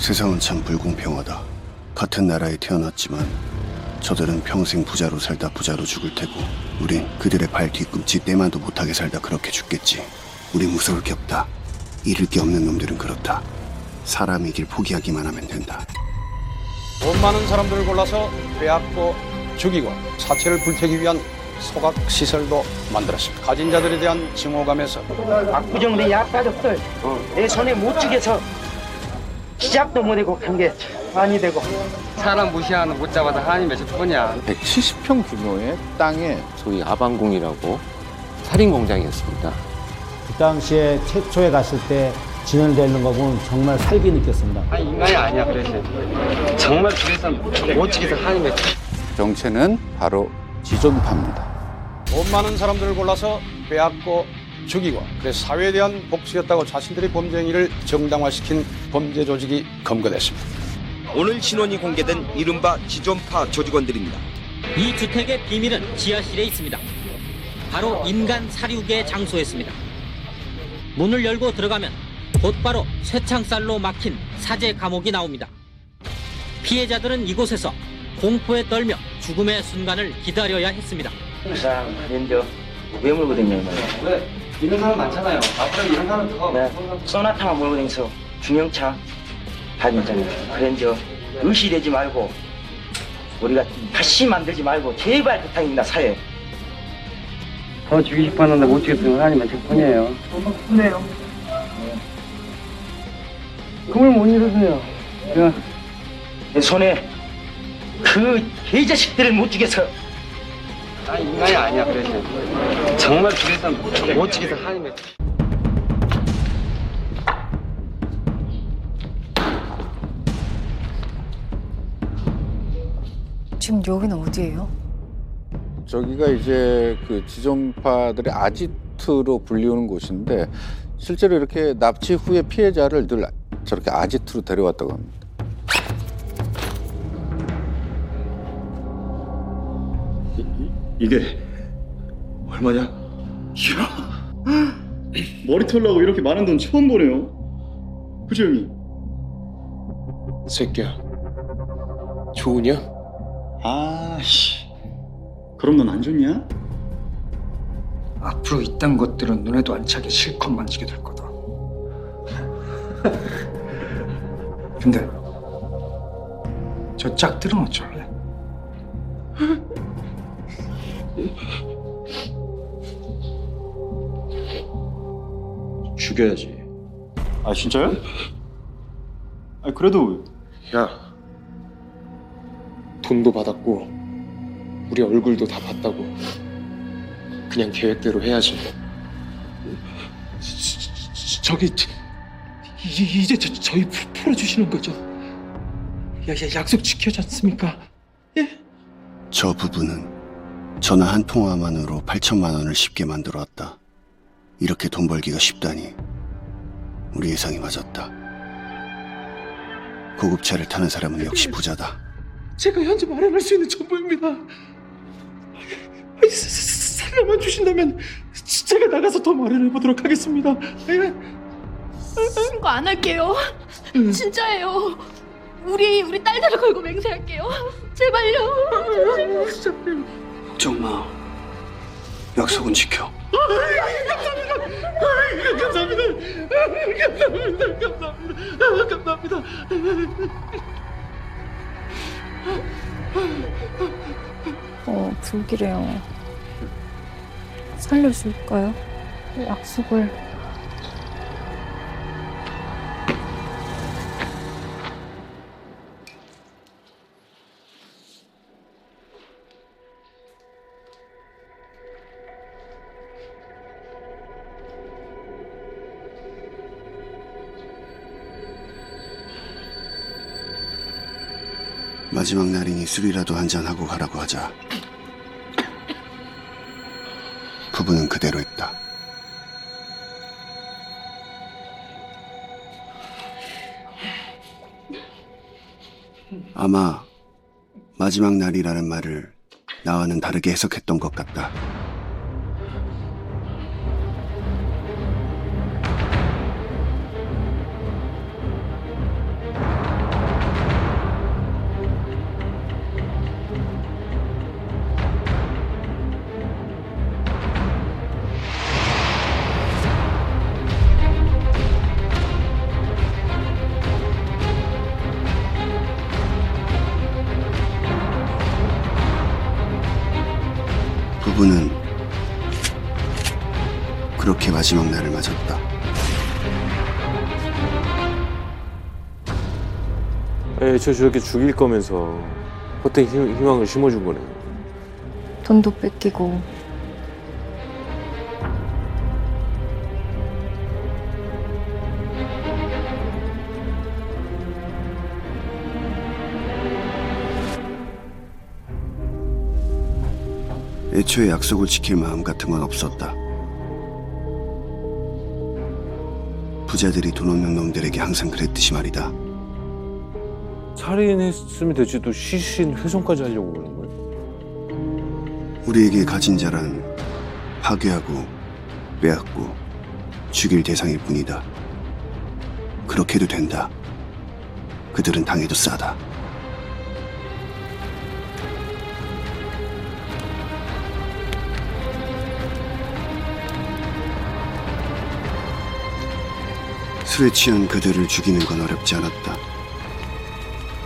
세상은 참 불공평하다. 같은 나라에 태어났지만 저들은 평생 부자로 살다 부자로 죽을 테고 우린 그들의 발 뒤꿈치 떼만도 못하게 살다 그렇게 죽겠지. 우린 무서울 게 없다. 잃을 게 없는 놈들은 그렇다. 사람의 길 포기하기만 하면 된다. 돈 많은 사람들을 골라서 빼앗고 죽이고 사체를 불태우기 위한 소각 시설도 만들었습니다. 가진 자들에 대한 증오감에서 압구정의 약가족들 내 손에 못 쥐겨서 시작도 못하고 한 게 많이 되고 사람 무시하는 못 잡아서 한이 몇십 분이야. 170평 규모의 땅에 소위 아방궁이라고 살인 공장이었습니다. 그 당시에 최초에 갔을 때 진열되는 거 보면 정말 살기 느꼈습니다. 아니 인간이 아니야 그래서 정말 그래서 못 지켜서 한이 몇십 정체는 바로 지존파입니다. 돈 많은 사람들을 골라서 빼앗고 죽이고 그래서 사회에 대한 복수였다고 자신들의 범죄 행위를 정당화시킨 범죄 조직이 검거됐습니다. 오늘 신원이 공개된 이른바 지존파 조직원들입니다. 이 주택의 비밀은 지하실에 있습니다. 바로 인간 사육의 장소였습니다. 문을 열고 들어가면 곧바로 쇠창살로 막힌 사제 감옥이 나옵니다. 피해자들은 이곳에서 공포에 떨며 죽음의 순간을 기다려야 했습니다. 이상 그랜저 왜 몰고 다녀요? 왜? 이런 사람 많잖아요. 앞으로 이런 사람 더. 네. 소나타만 몰고 다녀서 중형차 다녔잖아요. 그랜저 의시되지 말고 우리가 다시 만들지 말고 제발 부탁입니다 사회. 더 죽이고 싶었는데 못 죽였으면 한이 몇십 분이에요. 그래요. 꿈을 못 이루세요. 내 손에 그 개자식들을 못 죽여서 아니 인간이 아니야 그래서 정말 그래서 못 지켜서 한이 몇십 지금 여기는 어디예요? 저기가 이제 그 지존파들의 아지트로 불리우는 곳인데 실제로 이렇게 납치 후에 피해자를 늘 저렇게 아지트로 데려왔다고 합니다. 이게 얼마냐? 이야, 머리 털라고 이렇게 많은 돈 처음 보네요. 그죠 형님? 새끼야, 좋으냐? 아씨, 그럼 넌 안 좋냐? 앞으로 이딴 것들은 눈에도 안 차게 실컷 만지게 될 거다. 근데 저 짝들은 어쩔래? 죽여야지. 아 진짜요? 아 그래도 야, 돈도 받았고 우리 얼굴도 다 봤다고. 그냥 계획대로 해야지. 저기 이제 저희 풀어주시는 거죠? 약속 지켜지 않습니까? 예? 저 부부는 전화 한 통화만으로 8천만 원을 쉽게 만들어 왔다. 이렇게 돈 벌기가 쉽다니 우리 예상이 맞았다. 고급차를 타는 사람은 역시 부자다. 제가 현재 마련할 수 있는 전부입니다. 살려만 주신다면 제가 나가서 더 마련해 보도록 하겠습니다. 예? 신고 안 할게요. 진짜예요. 우리 딸들을 걸고 맹세할게요. 제발요. 걱정 마. 약속은 지켜. 감사합니다. 불길해요. 살려줄까요? 약속을. 마지막 날이니 술이라도 한잔하고 가라고 하자. 부부는 그대로 했다. 아마 마지막 날이라는 말을 나와는 다르게 해석했던 것 같다. 부부는 그렇게 마지막 날을 맞았다. 저 저렇게 죽일 거면서 헛된 희망을 심어준 거네. 돈도 뺏기고 애초에 약속을 지킬 마음 같은 건 없었다. 부자들이 돈 없는 놈들에게 항상 그랬듯이 말이다. 살인했으면 되지도 시신 훼손까지 하려고 그러는 거예요? 우리에게 가진 자란 파괴하고 빼앗고 죽일 대상일 뿐이다. 그렇게도 된다. 그들은 당해도 싸다. 술에 취한 그들을 죽이는 건 어렵지 않았다.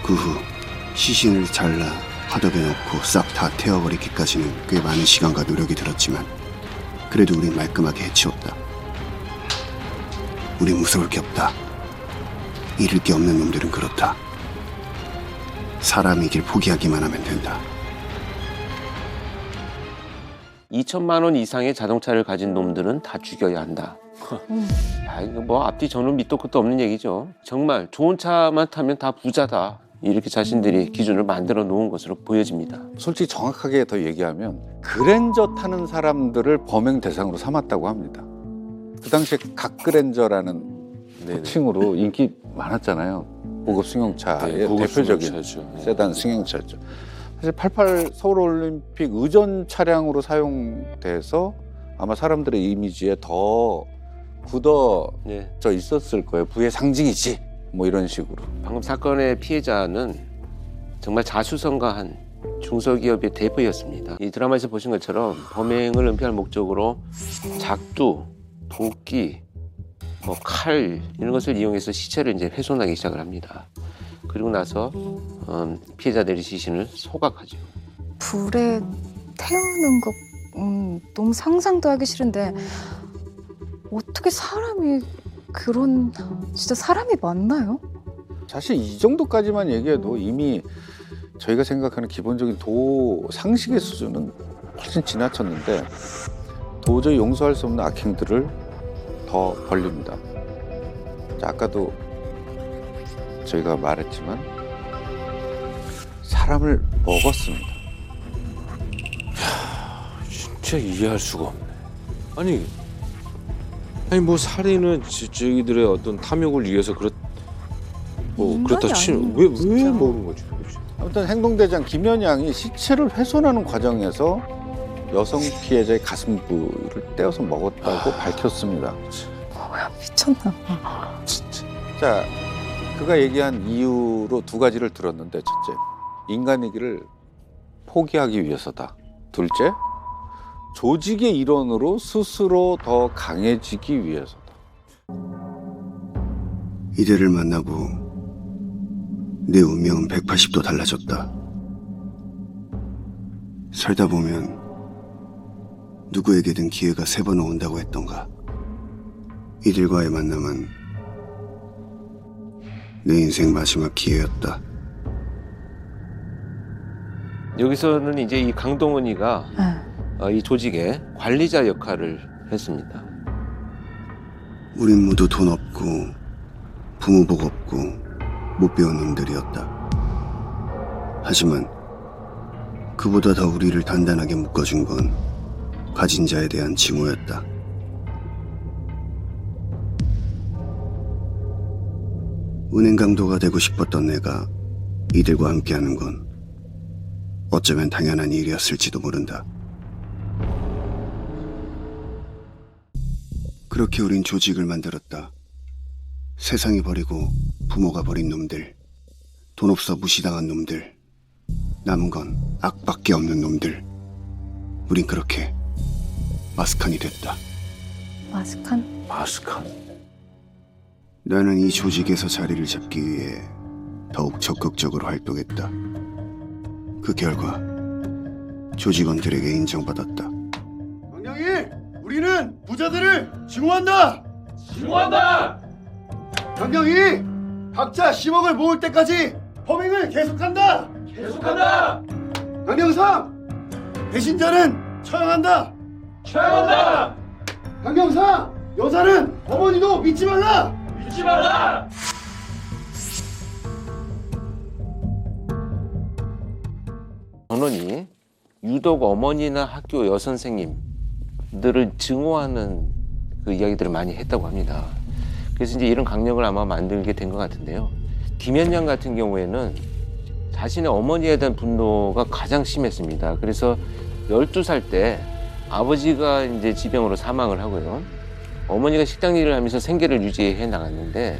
그 후 시신을 잘라 화덕에 넣고 싹 다 태워버리기까지는 꽤 많은 시간과 노력이 들었지만 그래도 우린 말끔하게 해치웠다. 우린 무서울 게 없다. 잃을 게 없는 놈들은 그렇다. 사람이길 포기하기만 하면 된다. 2천만 원 이상의 자동차를 가진 놈들은 다 죽여야 한다. 야, 이거 뭐 앞뒤 저는 밑도 끝도 없는 얘기죠. 정말 좋은 차만 타면 다 부자다. 이렇게 자신들이 기준을 만들어 놓은 것으로 보여집니다. 솔직히 정확하게 더 얘기하면 그랜저 타는 사람들을 범행 대상으로 삼았다고 합니다. 그 당시에 각그랜저라는 칭으로 인기 많았잖아요. 고급 승용차의 고급 대표적인 승용차죠. 세단 승용차죠. 사실 88 서울올림픽 의전 차량으로 사용돼서 아마 사람들의 이미지에 더 굳어져 있었을 거예요. 부의 상징이지. 뭐 이런 식으로. 방금 사건의 피해자는 정말 자수성가한 중소기업의 대표였습니다. 이 드라마에서 보신 것처럼 범행을 은폐할 목적으로 작두, 도끼, 뭐 칼 이런 것을 이용해서 시체를 이제 훼손하기 시작을 합니다. 그리고 나서 피해자들의 시신을 소각하죠. 불에 태우는 거 너무 상상도 하기 싫은데 어떻게 사람이 그런 진짜 사람이 맞나요? 사실 이 정도까지만 얘기해도 이미 저희가 생각하는 기본적인 도 상식의 수준은 훨씬 지나쳤는데 도저히 용서할 수 없는 악행들을 더 벌립니다. 자, 아까도 저희가 말했지만 사람을 먹었습니다. 진짜 이해할 수가 없네. 아니 뭐 살인은 저희들의 어떤 탐욕을 위해서 그렇다 치면 왜 먹는 거지? 아무튼 행동대장 김연양이 시체를 훼손하는 과정에서 여성 피해자의 가슴부를 떼어서 먹었다고 밝혔습니다. 뭐야 미쳤나 봐. 진짜. 자, 그가 얘기한 이유로 두 가지를 들었는데 첫째, 인간이기를 포기하기 위해서다. 둘째, 조직의 일원으로 스스로 더 강해지기 위해서다. 이들을 만나고 내 운명은 180도 달라졌다. 살다 보면 누구에게든 기회가 3번 온다고 했던가. 이들과의 만남은 내 인생 마지막 기회였다. 여기서는 이제 이 강동원이가 이 조직의 관리자 역할을 했습니다. 우린 모두 돈 없고 부모 복 없고 못 배운 놈들이었다. 하지만 그보다 더 우리를 단단하게 묶어준 건 가진 자에 대한 징후였다. 은행 강도가 되고 싶었던 내가 이들과 함께하는 건 어쩌면 당연한 일이었을지도 모른다. 그렇게 우린 조직을 만들었다. 세상이 버리고 부모가 버린 놈들, 돈 없어 무시당한 놈들, 남은 건 악밖에 없는 놈들. 우린 그렇게 마스칸이 됐다. 마스칸? 마스칸. 나는 이 조직에서 자리를 잡기 위해 더욱 적극적으로 활동했다. 그 결과 조직원들에게 인정받았다. 우리는 부자들을 증오한다. 증오한다. 강경이 각자 10억을 모을 때까지 범행을 계속한다. 계속한다. 강경상 배신자는 처형한다. 처형한다. 강경상 여자는 어머니도 믿지 말라. 믿지 말라. 전원이 유독 어머니나 학교 여선생님들을 증오하는 그 이야기들을 많이 했다고 합니다. 그래서 이제 이런 강령을 아마 만들게 된 것 같은데요. 김현양 같은 경우에는 자신의 어머니에 대한 분노가 가장 심했습니다. 그래서 12살 때 아버지가 이제 지병으로 사망을 하고요. 어머니가 식당 일을 하면서 생계를 유지해 나갔는데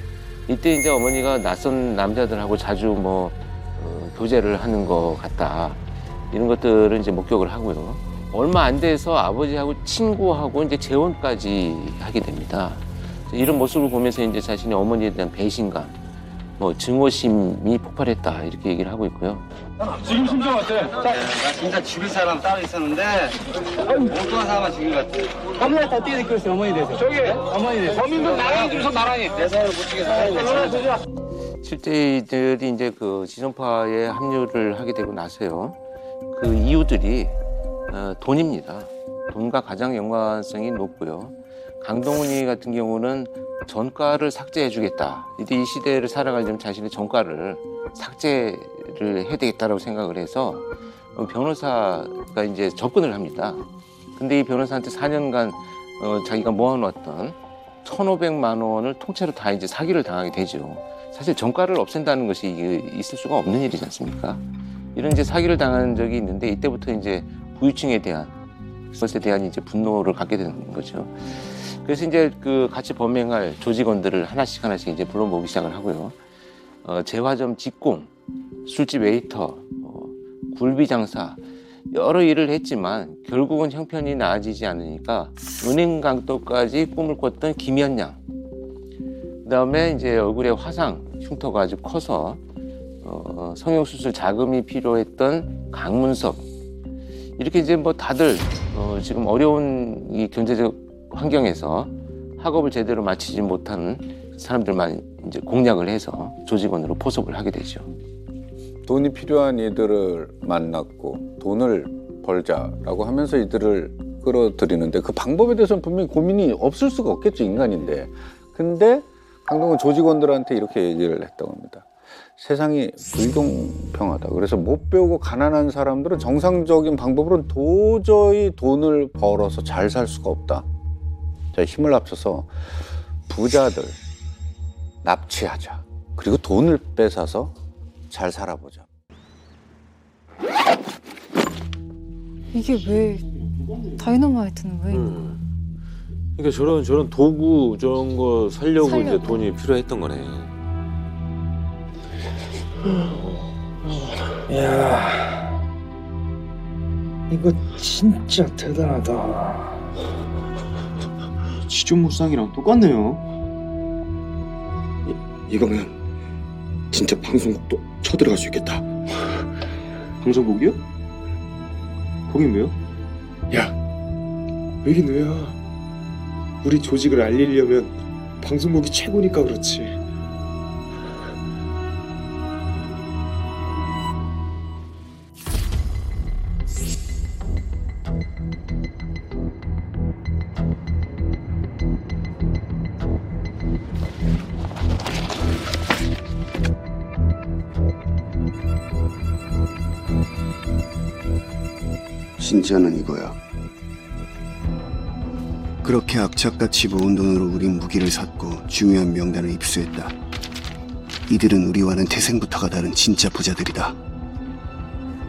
이때 이제 어머니가 낯선 남자들하고 자주 교제를 하는 것 같다. 이런 것들을 이제 목격을 하고요. 얼마 안 돼서 아버지하고 친구하고 이제 재혼까지 하게 됩니다. 이런 모습을 보면서 이제 자신의 어머니에 대한 배신감, 증오심이 폭발했다 이렇게 얘기를 하고 있고요. 지금 심정 어때? 나 진짜 죽일 사람 따로 있었는데 엉뚱한 사람만 죽인 것 같아. 어머니한테 어떻게 느꼈어요? 어머니 대해서. 저기 어머니 대해서. 범인들 나랑이 들어서 나랑이. 내 손을 못 죽여서. 실제 이들이 이제 그 지존파에 합류를 하게 되고 나서요. 그 이유들이 돈입니다. 돈과 가장 연관성이 높고요. 강동훈이 같은 경우는 전과를 삭제해주겠다. 이제 이 시대를 살아가려면 자신의 전과를 삭제를 해야 되겠다라고 생각을 해서 변호사가 이제 접근을 합니다. 근데 이 변호사한테 4년간 자기가 모아놓았던 1,500만 원을 통째로 다 이제 사기를 당하게 되죠. 사실 전과를 없앤다는 것이 있을 수가 없는 일이지 않습니까? 이런 이제 사기를 당한 적이 있는데 이때부터 이제 부유층에 대한 것에 대한 이제 분노를 갖게 되는 거죠. 그래서 이제 그 같이 범행할 조직원들을 하나씩 이제 불러 모으기 시작을 하고요. 재화점 직공, 술집 웨이터, 굴비 장사 여러 일을 했지만 결국은 형편이 나아지지 않으니까 은행 강도까지 꿈을 꿨던 김현양. 그다음에 이제 얼굴에 화상, 흉터가 아주 커서 성형수술 자금이 필요했던 강문석. 이렇게 이제 다들 지금 어려운 이 경제적 환경에서 학업을 제대로 마치지 못한 사람들만 이제 공략을 해서 조직원으로 포섭을 하게 되죠. 돈이 필요한 이들을 만났고 돈을 벌자라고 하면서 이들을 끌어들이는데 그 방법에 대해서는 분명히 고민이 없을 수가 없겠죠, 인간인데. 근데 강동은 조직원들한테 이렇게 얘기를 했다고 합니다. 세상이 불공평하다. 그래서 못 배우고 가난한 사람들은 정상적인 방법으로는 도저히 돈을 벌어서 잘 살 수가 없다. 자, 힘을 합쳐서 부자들 납치하자. 그리고 돈을 뺏어서 잘 살아보자. 이게 왜 다이너마이트는 왜 있는 거야? 그러니까 저런 도구 저런 거 살려고 이제 돈이 필요했던 거네. 야, 이거 진짜 대단하다. 지존무쌍이랑 똑같네요. 이거면 진짜 방송국도 쳐들어갈 수 있겠다. 방송국이요? 거긴 왜요? 야, 왜긴 왜야? 우리 조직을 알리려면 방송국이 최고니까 그렇지. 진짜는 이거야. 그렇게 악착같이 모은 돈으로 우린 무기를 샀고 중요한 명단을 입수했다. 이들은 우리와는 태생부터가 다른 진짜 부자들이다.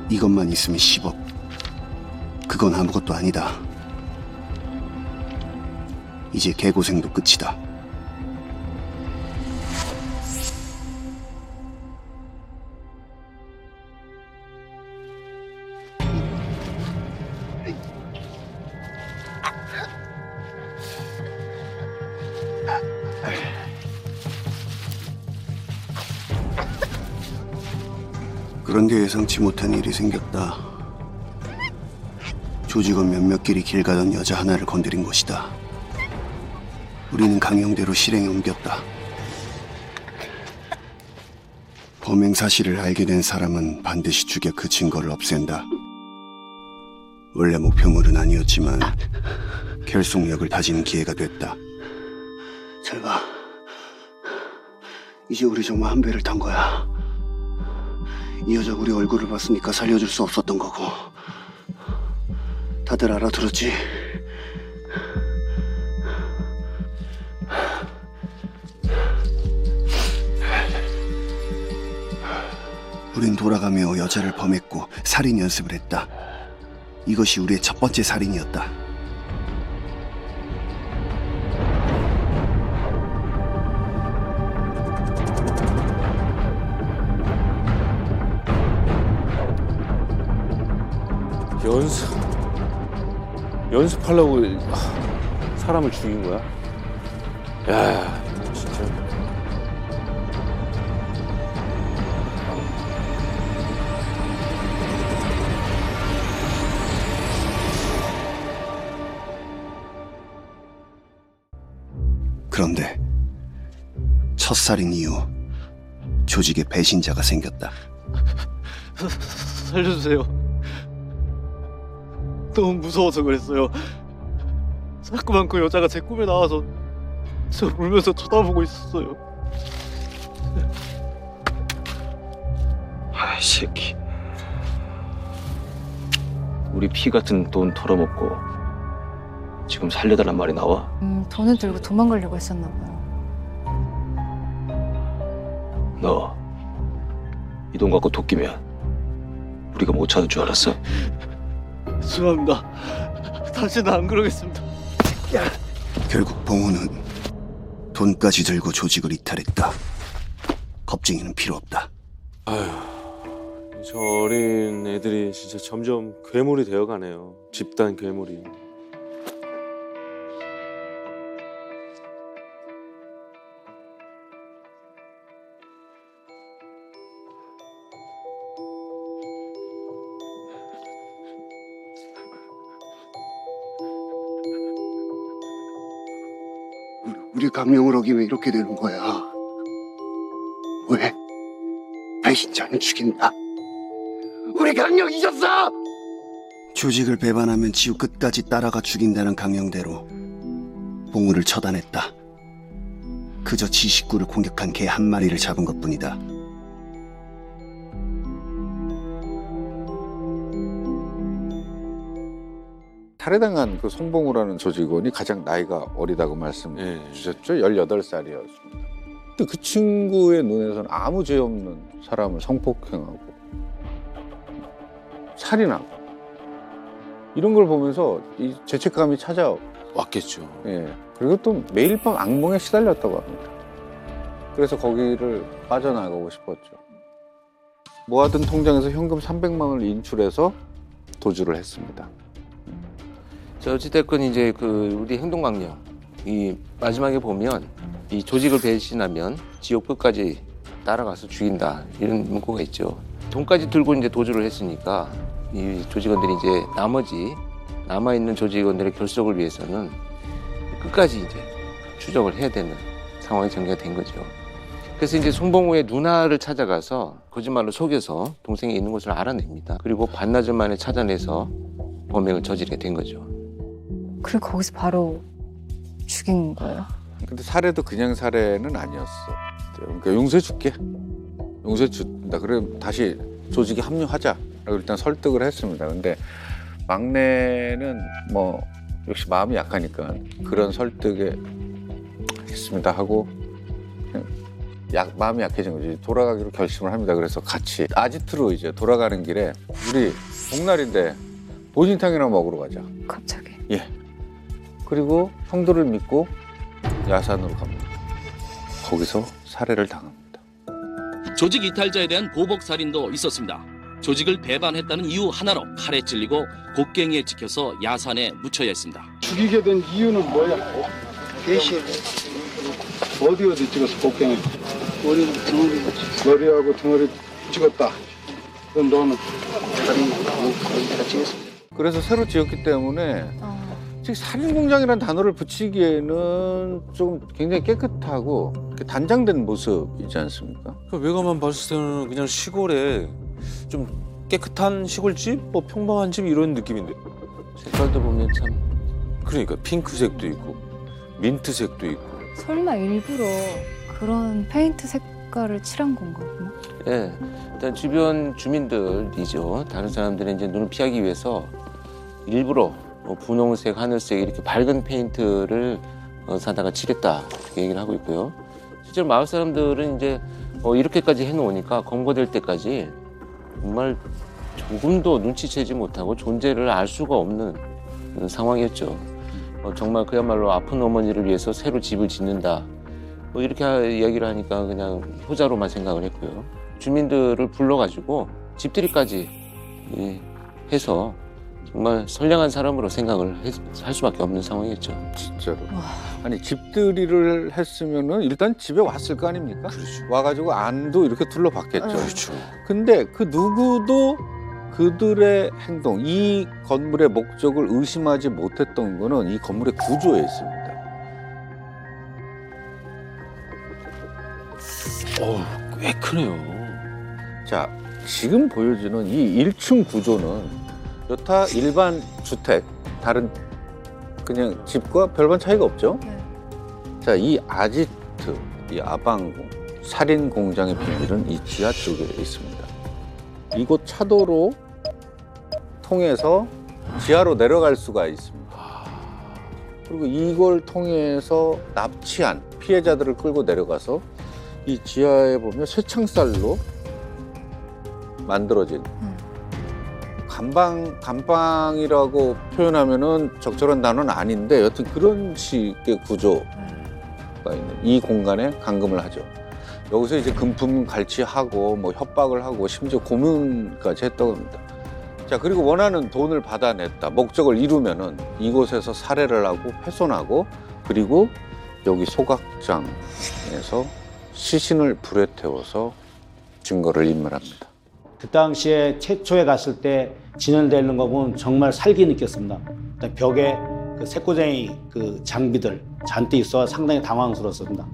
이것만 있으면 10억. 그건 아무것도 아니다. 이제 개고생도 끝이다. 그런데 예상치 못한 일이 생겼다. 조직원 몇몇끼리 길 가던 여자 하나를 건드린 것이다. 우리는 강령대로 실행에 옮겼다. 범행 사실을 알게 된 사람은 반드시 죽여 그 증거를 없앤다. 원래 목표물은 아니었지만 결속력을 다지는 기회가 됐다. 잘 봐. 이제 우리 정말 한 배를 탄 거야. 이 여자 우리 얼굴을 봤으니까 살려줄 수 없었던 거고. 다들 알아들었지? 우린 돌아가며 여자를 범했고 살인 연습을 했다. 이것이 우리의 첫 번째 살인이었다. 연습하려고 사람을 죽인 거야? 야, 진짜. 그런데 첫 살인 이후 조직에 배신자가 생겼다. 살려주세요. 너무 무서워서 그랬어요. 자꾸만 그 여자가 제 꿈에 나와서 저 울면서 쳐다보고 있었어요. 아이 새끼. 우리 피 같은 돈 털어먹고 지금 살려달란 말이 나와? 돈을 들고 도망가려고 했었나 봐요. 너 이 돈 갖고 도끼면 우리가 못 찾을 줄 알았어? 죄송합니다. 다시는 안 그러겠습니다. 결국 봉우는 돈까지 들고 조직을 이탈했다. 겁쟁이는 필요 없다. 아휴, 저 어린 애들이 진짜 점점 괴물이 되어가네요. 집단 괴물이. 우리 강령을 어기면 이렇게 되는 거야. 왜? 배신자는 죽인다. 우리 강령 잊었어! 조직을 배반하면 지옥 끝까지 따라가 죽인다는 강령대로 봉우를 처단했다. 그저 지 식구를 공격한 개 한 마리를 잡은 것뿐이다. 살해당한 그 송봉우라는 조직원이 가장 나이가 어리다고 말씀 주셨죠? 18살이었습니다. 근데 그 친구의 눈에서는 아무 죄 없는 사람을 성폭행하고 살인하고 이런 걸 보면서 이 죄책감이 찾아왔겠죠. 예. 그리고 또 매일 밤 악몽에 시달렸다고 합니다. 그래서 거기를 빠져나가고 싶었죠. 모아둔 통장에서 현금 300만 원을 인출해서 도주를 했습니다. 어찌됐건 이제 그 우리 행동강령 이 마지막에 보면 이 조직을 배신하면 지옥 끝까지 따라가서 죽인다 이런 문구가 있죠. 돈까지 들고 이제 도주를 했으니까 이 조직원들이 이제 나머지 남아있는 조직원들의 결속을 위해서는 끝까지 이제 추적을 해야 되는 상황이 전개가 된 거죠. 그래서 이제 송봉우의 누나를 찾아가서 거짓말로 속여서 동생이 있는 곳을 알아냅니다. 그리고 반나절 만에 찾아내서 범행을 저지르게 된 거죠. 그리고 거기서 바로 죽인 거예요? 근데 살해도 그냥 살해는 아니었어. 그러니까 용서해줄게. 용서해준다. 그럼 다시 조직에 합류하자라고 일단 설득을 했습니다. 근데 막내는 뭐 역시 마음이 약하니까 그런 설득에 알겠습니다 하고 그냥 마음이 약해진 거지. 돌아가기로 결심을 합니다. 그래서 같이 아지트로 이제 돌아가는 길에 우리 복날인데 보신탕이나 먹으러 가자. 갑자기? 예. 그리고 형들을 믿고 야산으로 갑니다. 거기서 살해를 당합니다. 조직 이탈자에 대한 보복살인도 있었습니다. 조직을 배반했다는 이유 하나로 칼에 찔리고 곡괭이에 찍혀서 야산에 묻혀야 했습니다. 죽이게 된 이유는 뭐야? 배신. 어디 찍었어, 곡괭이? 머리 등어리. 머리하고 등어리 찍었다. 그럼 너는? 다리, 거기다 찍었습니다. 그래서 새로 지었기 때문에 즉 살인 공장이라는 단어를 붙이기에는 좀 굉장히 깨끗하고 이렇게 단장된 모습이지 않습니까? 외관만 봤을 때는 그냥 시골에 좀 깨끗한 시골집, 뭐 평범한 집 이런 느낌인데. 색깔도 보면 참. 그러니까 핑크색도 있고 민트색도 있고. 설마 일부러 그런 페인트 색깔을 칠한 건가 보나? 예, 일단 주변 주민들이죠. 다른 사람들은 이제 눈을 피하기 위해서 일부러 뭐 분홍색, 하늘색 이렇게 밝은 페인트를 사다가 칠했다 이렇게 얘기를 하고 있고요. 실제로 마을 사람들은 이제 이렇게까지 해놓으니까 검거될 때까지 정말 조금도 눈치채지 못하고 존재를 알 수가 없는 상황이었죠. 정말 그야말로 아픈 어머니를 위해서 새로 집을 짓는다. 뭐 이렇게 이야기를 하니까 그냥 효자로만 생각을 했고요. 주민들을 불러가지고 집들이까지 해서 정말 선량한 사람으로 생각을 할 수밖에 없는 상황이었죠. 진짜로. 아니 집들이를 했으면은 일단 집에 왔을 거 아닙니까? 그렇죠. 와가지고 안도 이렇게 둘러봤겠죠. 그렇죠. 근데 그 누구도 그들의 행동, 이 건물의 목적을 의심하지 못했던 거는 이 건물의 구조에 있습니다. 꽤 크네요. 자, 지금 보여주는 이 1층 구조는 여타 일반 주택, 다른 그냥 집과 별반 차이가 없죠? 자, 이 아지트, 이 아방궁, 살인 공장의 비밀은 이 지하 쪽에 있습니다. 이곳 차도로 통해서 지하로 내려갈 수가 있습니다. 그리고 이걸 통해서 납치한 피해자들을 끌고 내려가서 이 지하에 보면 쇠창살로 만들어진 감방이라고 표현하면은 적절한 단어는 아닌데 여튼 그런 식의 구조가 있는 이 공간에 감금을 하죠. 여기서 이제 금품 갈취하고 뭐 협박을 하고 심지어 고문까지 했다고 합니다. 자, 그리고 원하는 돈을 받아냈다. 목적을 이루면은 이곳에서 살해를 하고 훼손하고 그리고 여기 소각장에서 시신을 불에 태워서 증거를 인멸합니다. 그 당시에 최초에 갔을 때 진열되어 있는 거 보면 정말 살기 느꼈습니다. 벽에 그 색고쟁이 그 장비들 잔뜩 있어 상당히 당황스러웠습니다.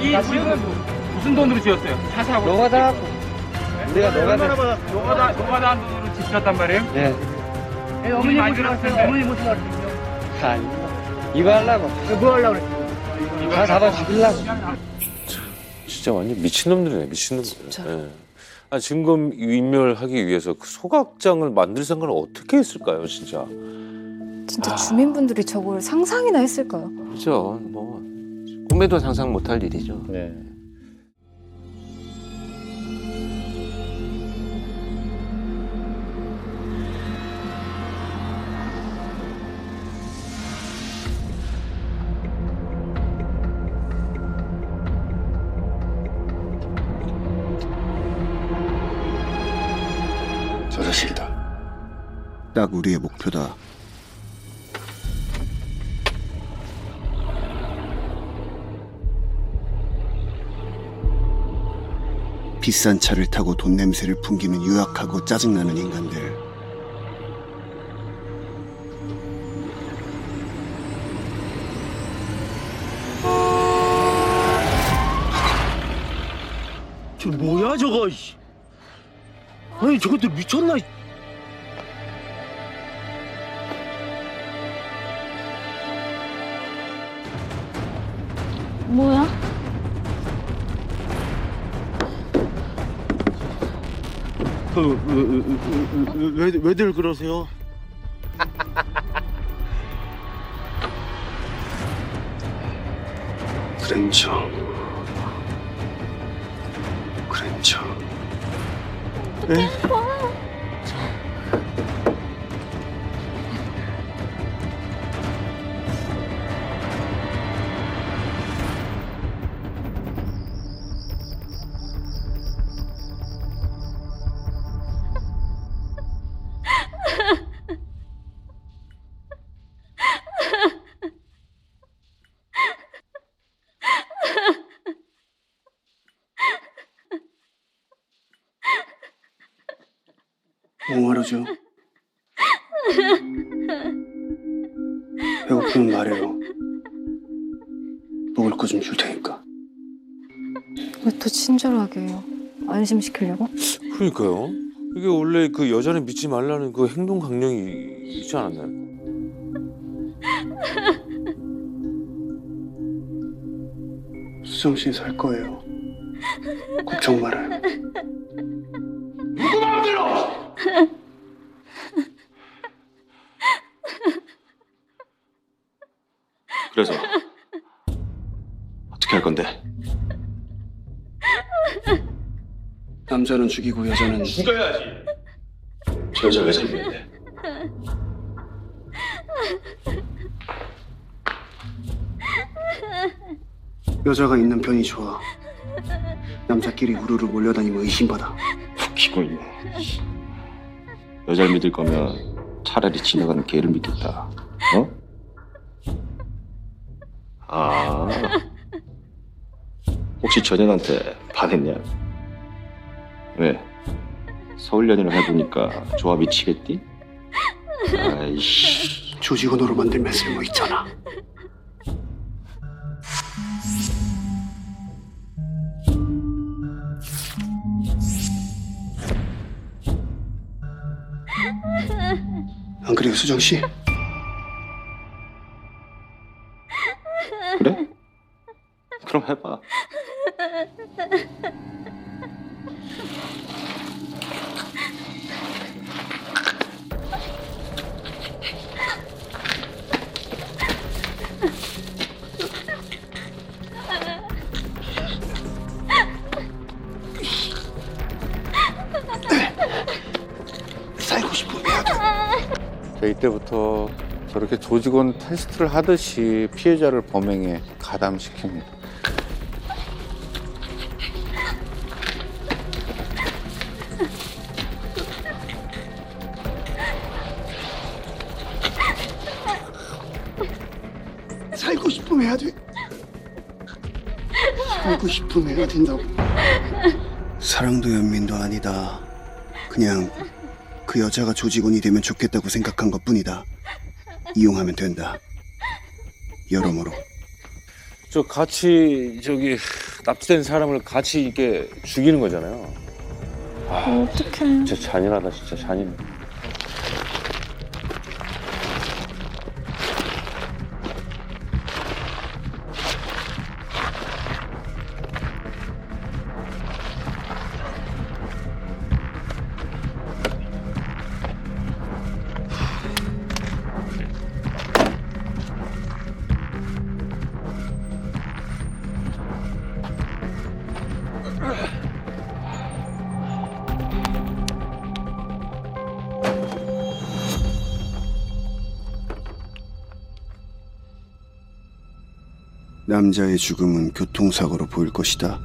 이 집은 무슨 돈으로 지었어요? 차 사고 노가다 우리가 노가다 돈으로 집 지었단 말이에요? 네. 어머니 모시러 어머니 모시러 왔어요. 이거 하려고 뭐 하려고 그랬어요? 다 잡아 죽이려고. 진짜 완전 미친놈들이네, 미친놈들. 예. 증거 인멸하기 위해서 그 소각장을 만들 생각을 어떻게 했을까요, 진짜? 진짜 주민분들이 저걸 상상이나 했을까요? 그렇죠. 뭐 꿈에도 상상 못할 일이죠. 네. 저 자식이다. 딱 우리의 목표다. 비싼 차를 타고 돈 냄새를 풍기는 유약하고 짜증나는 인간들. 저 뭐야 저거? 아니 저것들 미쳤나? 뭐야? 왜들 그러세요? 그랜저. 그랜저. 네? 뭐하러 줘? 배고프면 말해요. 먹을 거 좀 줄 테니까. 왜 또 친절하게 해요? 안심시키려고? 그러니까요. 이게 원래 그 여자는 믿지 말라는 그 행동 강령이 있지 않았나요? 수정 씨 살 거예요. 걱정 말아요. 누구 마음대로! 그래서 어떻게 할 건데? 남자는 죽이고 여자는 죽여야지. 저 여자 왜 살리는데? 여자가 있는 편이 좋아. 남자끼리 우르르 몰려다니면 의심받아. 웃기고 있네. 여자를 믿을 거면 차라리 지나가는 개를 믿겠다. 어? 아, 혹시 전현한테 반했냐? 왜? 서울 연인을 해보니까 좋아 미치겠디? 아이씨. 조직원으로 만들면 쓸모 있잖아. 안 그래요, 수정 씨? 그래? 그럼 해봐. 살고 싶으면 해야 돼. 자, 이때부터 저렇게 조직원 테스트를 하듯이 피해자를 범행에 가담시킵니다. 살고 싶으면 해야 돼. 살고 싶으면 해야 된다고. 사랑도 연민도 아니다. 그냥 그 여자가 조직원이 되면 좋겠다고 생각한 것뿐이다. 이용하면 된다. 여러모로. 저 같이 저기 납치된 사람을 같이 이렇게 죽이는 거잖아요. 아, 어떡해. 진짜 잔인하다, 진짜 잔인해. 남자의 죽음은 교통사고로 보일 것이다.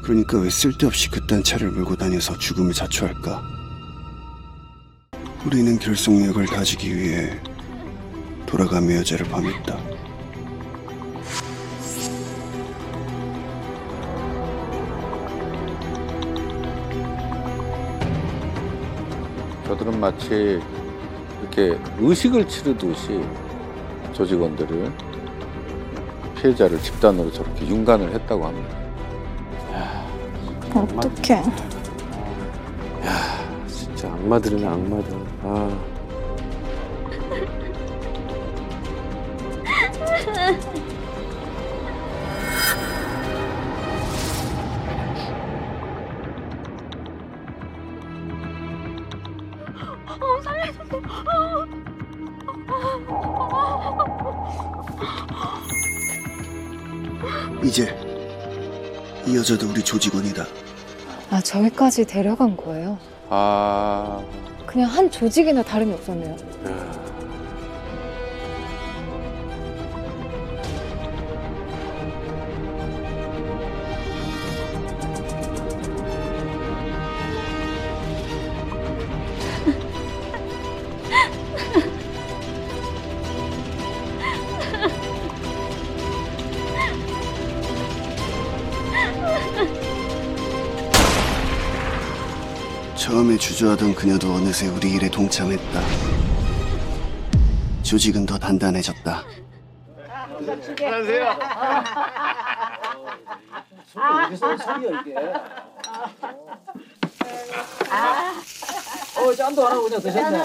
그러니까 왜 쓸데없이 그딴 차를 몰고 다녀서 죽음을 자초할까? 우리는 결속력을 가지기 위해 돌아가며 여자를 범했다. 저들은 마치 이렇게 의식을 치르듯이 조직원들을 피해자를 집단으로 저렇게 윤관을 했다고 합니다. 어떡해. 야, 진짜 악마들이네, 악마들. 아. 이제 이 여자도 우리 조직원이다. 아, 저기까지 데려간 거예요? 아, 그냥 한 조직이나 다름이 없었네요. 처음에 주저하던 그녀도 어느새 우리 일에 동참했다. 조직은 더 단단해졌다. 안녕하세요. 짠도 안 하고 그냥 드셨네.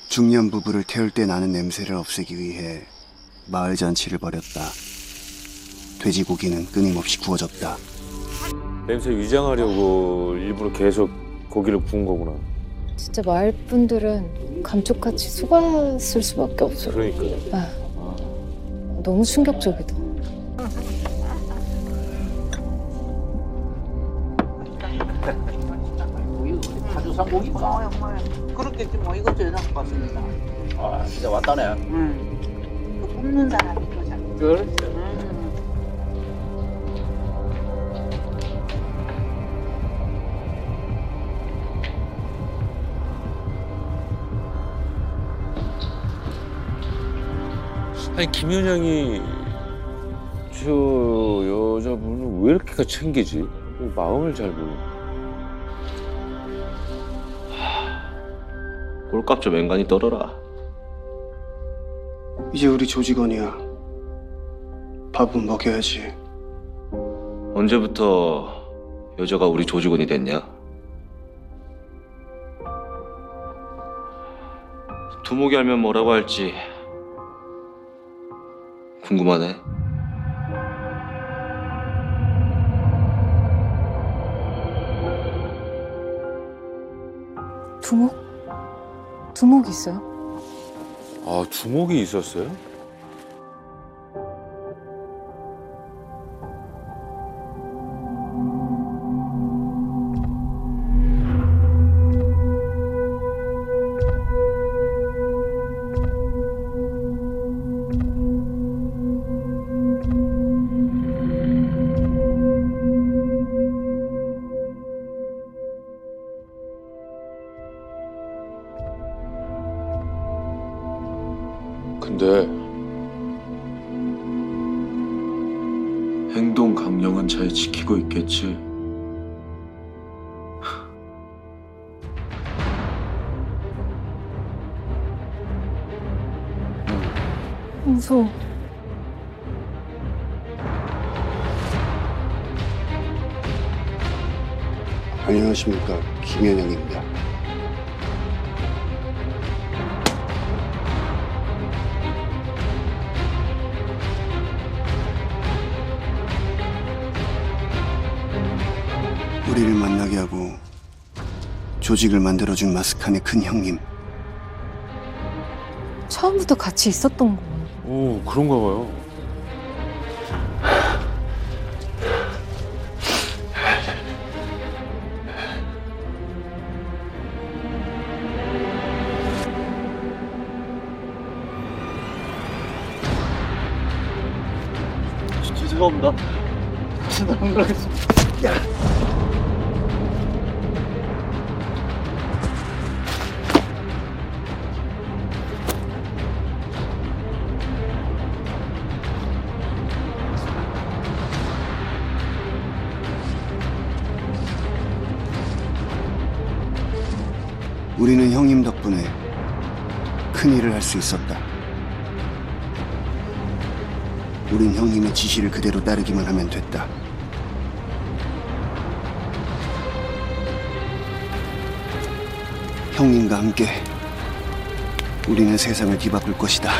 중년 부부를 태울 때 나는 냄새를 없애기 위해 마을 잔치를 벌였다. 돼지고기는 끊임없이 구워졌다. 냄새 위장하려고 일부러 계속 고기를 구운 거구나. 진짜 마을 분들은 감쪽같이 속았을 수밖에 없어요. 그러니까요. 아, 너무 충격적이다. 파주산 고기가 그렇겠지 뭐 이것도 예상 봤습니다. 아 진짜 왔다네. 그 굽는 사람이 또 잘. 그렇죠. 아니 김현영이 저 여자분을 왜 이렇게 챙기지? 마음을 잘 모르. 꼴값 좀 앵간히 떨어라. 이제 우리 조직원이야. 밥은 먹여야지. 언제부터 여자가 우리 조직원이 됐냐? 두목이 알면 뭐라고 할지 궁금하네. 두목? 두목이 있어요? 아 두목이 있었어요? 근데 행동 강령은 잘 지키고 있겠지. 무서워. 안녕하십니까, 김현영입니다. 우리를 만나게 하고 조직을 만들어준 마스칸의 큰 형님. 처음부터 같이 있었던 거예요. 오 그런가 봐요. 죄송합니다. 진짜 안 그러겠습니다. 우리는 형님 덕분에 큰일을 할 수 있었다. 우린 형님의 지시를 그대로 따르기만 하면 됐다. 형님과 함께 우리는 세상을 뒤바꿀 것이다.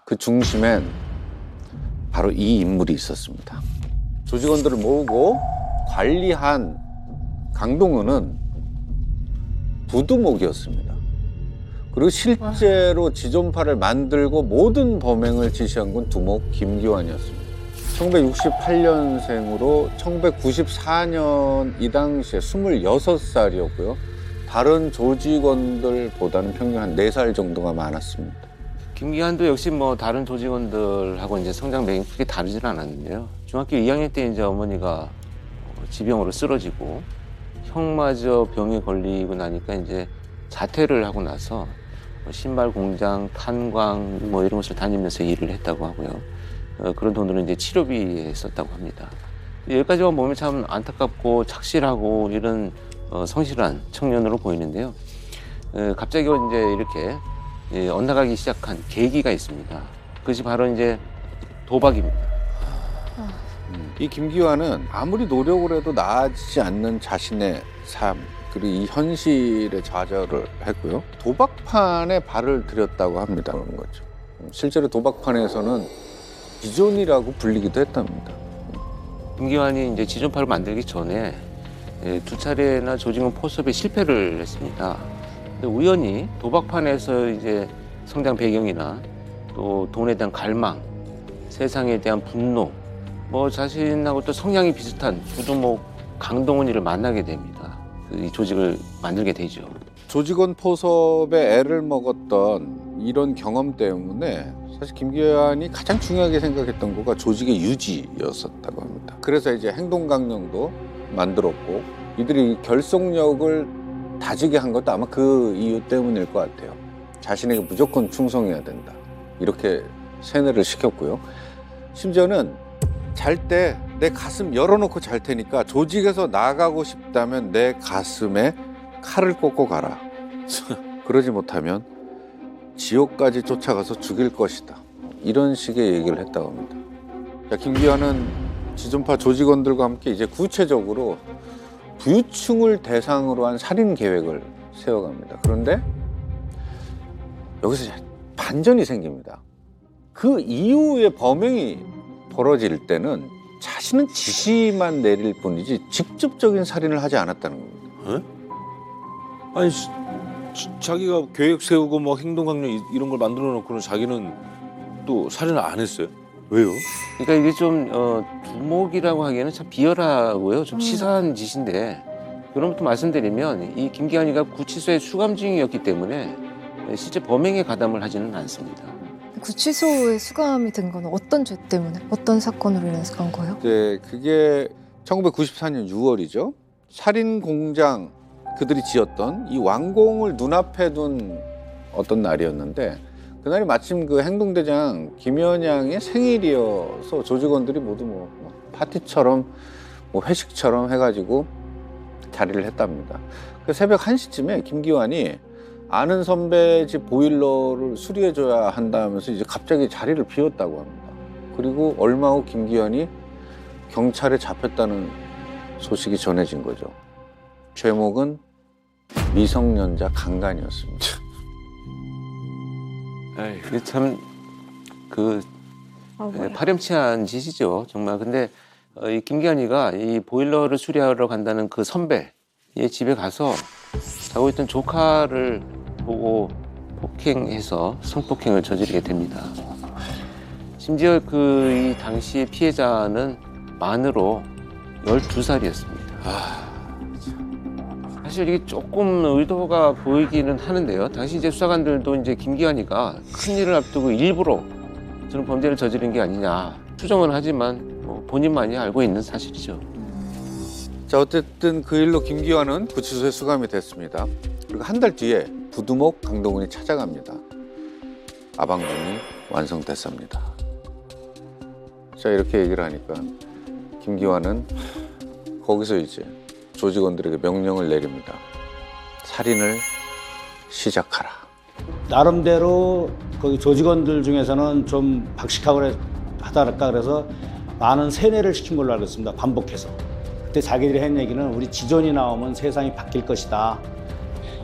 그 중심엔 바로 이 인물이 있었습니다. 조직원들을 모으고 관리한 강동은은 부두목이었습니다. 그리고 실제로 지존파를 만들고 모든 범행을 지시한 건 두목 김기환이었습니다. 1968년생으로 1994년 이 당시에 26살이었고요. 다른 조직원들보다는 평균 한 4살 정도가 많았습니다. 김기환도 역시 뭐 다른 조직원들하고 이제 성장 배경이 크게 다르진 않았는데요. 중학교 2학년 때 이제 어머니가 지병으로 쓰러지고 형마저 병에 걸리고 나니까 이제 자퇴를 하고 나서 신발 공장, 탄광 뭐 이런 곳을 다니면서 일을 했다고 하고요. 그런 돈으로 이제 치료비에 썼다고 합니다. 여기까지만 보면 참 안타깝고 착실하고 이런 성실한 청년으로 보이는데요. 갑자기 이제 이렇게 엇나가기 시작한 계기가 있습니다. 그것이 바로 이제 도박입니다. 이 김기환은 아무리 노력을 해도 나아지지 않는 자신의 삶 그리고 이 현실에 좌절을 했고요. 도박판에 발을 들였다고 합니다. 그런 거죠. 실제로 도박판에서는 기존이라고 불리기도 했답니다. 김기환이 이제 지존파를 만들기 전에 2차례나 조직은 포섭에 실패를 했습니다. 근데 우연히 도박판에서 이제 성장 배경이나 또 돈에 대한 갈망, 세상에 대한 분노, 뭐 자신하고 또 성향이 비슷한 두두목 강동원이를 만나게 됩니다. 이 조직을 만들게 되죠. 조직원 포섭에 애를 먹었던 이런 경험 때문에 사실 김기환이 가장 중요하게 생각했던 거가 조직의 유지였었다고 합니다. 그래서 이제 행동강령도 만들었고 이들이 결속력을 다지게 한 것도 아마 그 이유 때문일 것 같아요. 자신에게 무조건 충성해야 된다. 이렇게 세뇌를 시켰고요. 심지어는 잘 때 내 가슴 열어놓고 잘 테니까 조직에서 나가고 싶다면 내 가슴에 칼을 꽂고 가라. 그러지 못하면 지옥까지 쫓아가서 죽일 것이다. 이런 식의 얘기를 했다고 합니다. 자, 김기환은 지존파 조직원들과 함께 이제 구체적으로 부유층을 대상으로 한 살인 계획을 세워갑니다. 그런데 여기서 반전이 생깁니다. 그 이후에 범행이 벌어질 때는 자신은 지시만 내릴 뿐이지 직접적인 살인을 하지 않았다는 겁니다. 아니 자기가 계획 세우고 뭐 행동강령 이런 걸 만들어 놓고는 자기는 또 살인을 안 했어요? 왜요? 그러니까 이게 좀 두목이라고 하기에는 참 비열하고요. 좀 치사한 짓인데 그럼부터 말씀드리면 이 김기환이가 구치소에 수감 중이었기 때문에 실제 범행에 가담을 하지는 않습니다. 구치소에 수감이 된 건 어떤 죄 때문에, 어떤 사건으로 인해서 간 거예요? 네, 그게 1994년 6월이죠. 살인 공장 그들이 지었던 이 완공을 눈앞에 둔 어떤 날이었는데 그날이 마침 그 행동대장 김현양의 생일이어서 조직원들이 모두 뭐 파티처럼 뭐 회식처럼 해가지고 자리를 했답니다. 그 새벽 1시쯤에 김기환이 아는 선배 집 보일러를 수리해줘야 한다면서 이제 갑자기 자리를 비웠다고 합니다. 그리고 얼마 후 김기환이 경찰에 잡혔다는 소식이 전해진 거죠. 죄목은 미성년자 강간이었습니다. 이게 참 파렴치한 짓이죠, 정말. 근데 이 김기환이가 이 보일러를 수리하러 간다는 그 선배의 집에 가서 자고 있던 조카를 보고 폭행해서 성폭행을 저지르게 됩니다. 심지어 이 당시의 피해자는 만으로 12살이었습니다. 사실 이게 조금 의도가 보이기는 하는데요. 당시 이제 수사관들도 이제 김기환이가 큰 일을 앞두고 일부러 저런 범죄를 저지른 게 아니냐 추정은 하지만 뭐 본인만이 알고 있는 사실이죠. 자, 어쨌든 그 일로 김기환은 구치소에 수감이 됐습니다. 그리고 한 달 뒤에 부두목 강동원이 찾아갑니다. 아방궁이 완성됐습니다. 자, 이렇게 얘기를 하니까 김기환은 거기서 이제 조직원들에게 명령을 내립니다. 살인을 시작하라. 나름대로 거기 조직원들 중에서는 좀 박식하고 하다랄까 그래서 많은 세뇌를 시킨 걸로 알고 있습니다. 반복해서. 그때 자기들이 한 얘기는 우리 지존이 나오면 세상이 바뀔 것이다.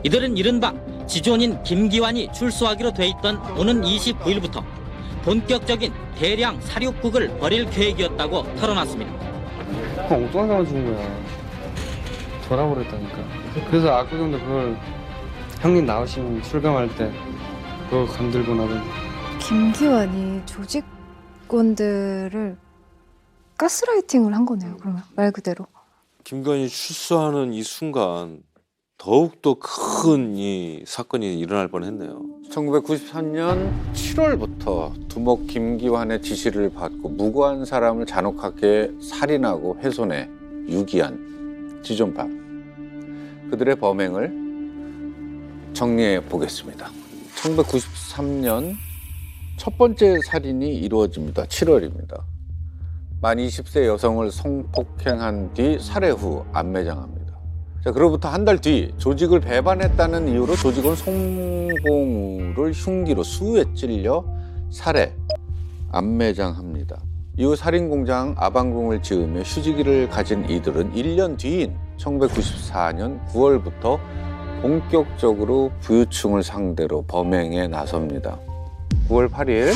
이들은 이른바 지존인 김기환이 출소하기로 돼 있던 오는 29일부터 본격적인 대량 사륙극을 벌일 계획이었다고 털어놨습니다. 엉뚱한 사람 죽은 거야. 돌아버렸다니까. 그래서 압구정도 그걸 형님 나오시면 출감할 때 그거 건들고 나면 김기환이 조직원들을 가스라이팅을 한 거네요. 그러면 말 그대로. 김기환이 출소하는 이 순간 더욱더 큰 이 사건이 일어날 뻔했네요. 1993년 7월부터 두목 김기환의 지시를 받고 무고한 사람을 잔혹하게 살인하고 훼손해 유기한 지존파. 그들의 범행을 정리해 보겠습니다. 1993년 첫 번째 살인이 이루어집니다. 7월입니다. 만 20세 여성을 성폭행한 뒤 살해 후 안매장합니다. 자, 그로부터 한 달 뒤 조직을 배반했다는 이유로 조직원 송봉우를 흉기로 수에 찔려 살해, 안매장합니다. 이후 살인공장 아방궁을 지으며 휴지기를 가진 이들은 1년 뒤인 1994년 9월부터 본격적으로 부유층을 상대로 범행에 나섭니다. 9월 8일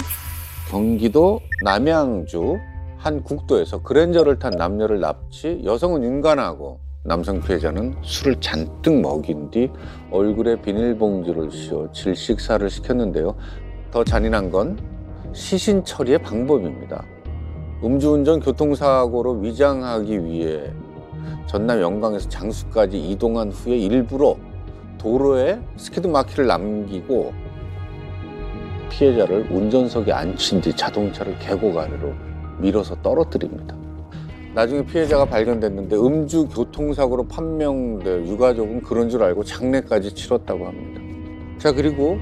경기도 남양주 한 국도에서 그랜저를 탄 남녀를 납치, 여성은 윤관하고 남성 피해자는 술을 잔뜩 먹인 뒤 얼굴에 비닐봉지를 씌워 질식사를 시켰는데요. 더 잔인한 건 시신 처리의 방법입니다. 음주운전 교통사고로 위장하기 위해 전남 영광에서 장수까지 이동한 후에 일부러 도로에 스키드 마키를 남기고 피해자를 운전석에 앉힌 뒤 자동차를 계곡 아래로 밀어서 떨어뜨립니다. 나중에 피해자가 발견됐는데 음주 교통사고로 판명돼 유가족은 그런 줄 알고 장례까지 치렀다고 합니다. 자, 그리고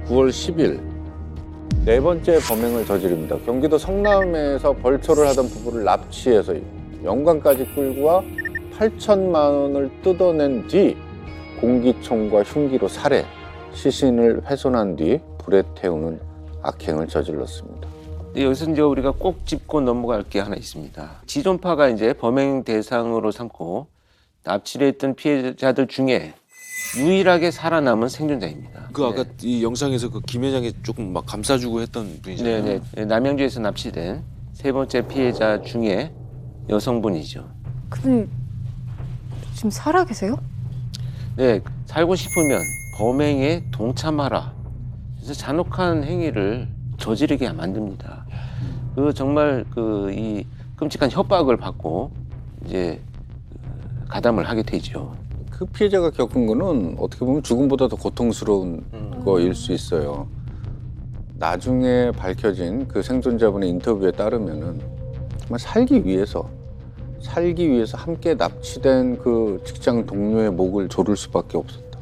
9월 10일 네 번째 범행을 저지릅니다. 경기도 성남에서 벌초를 하던 부부를 납치해서 영광까지 끌고 와 8천만 원을 뜯어낸 뒤 공기총과 흉기로 살해, 시신을 훼손한 뒤 불에 태우는 악행을 저질렀습니다. 여기서 이제 우리가 꼭 짚고 넘어갈 게 하나 있습니다. 지존파가 이제 범행 대상으로 삼고 납치를 했던 피해자들 중에 유일하게 살아남은 생존자입니다. 그 아까 이 영상에서 그 김 회장이 조금 막 감싸주고 했던 분이잖아요. 네네. 남양주에서 납치된 세 번째 피해자 중에 여성분이죠. 근데 지금 살아 계세요? 네, 살고 싶으면 범행에 동참하라. 그래서 잔혹한 행위를 저지르게 만듭니다. 그 정말 그 이 끔찍한 협박을 받고 이제 가담을 하게 되죠. 그 피해자가 겪은 거는 어떻게 보면 죽음보다 더 고통스러운 거일 수 있어요. 나중에 밝혀진 그 생존자분의 인터뷰에 따르면은 정말 살기 위해서 함께 납치된 그 직장 동료의 목을 조를 수밖에 없었다.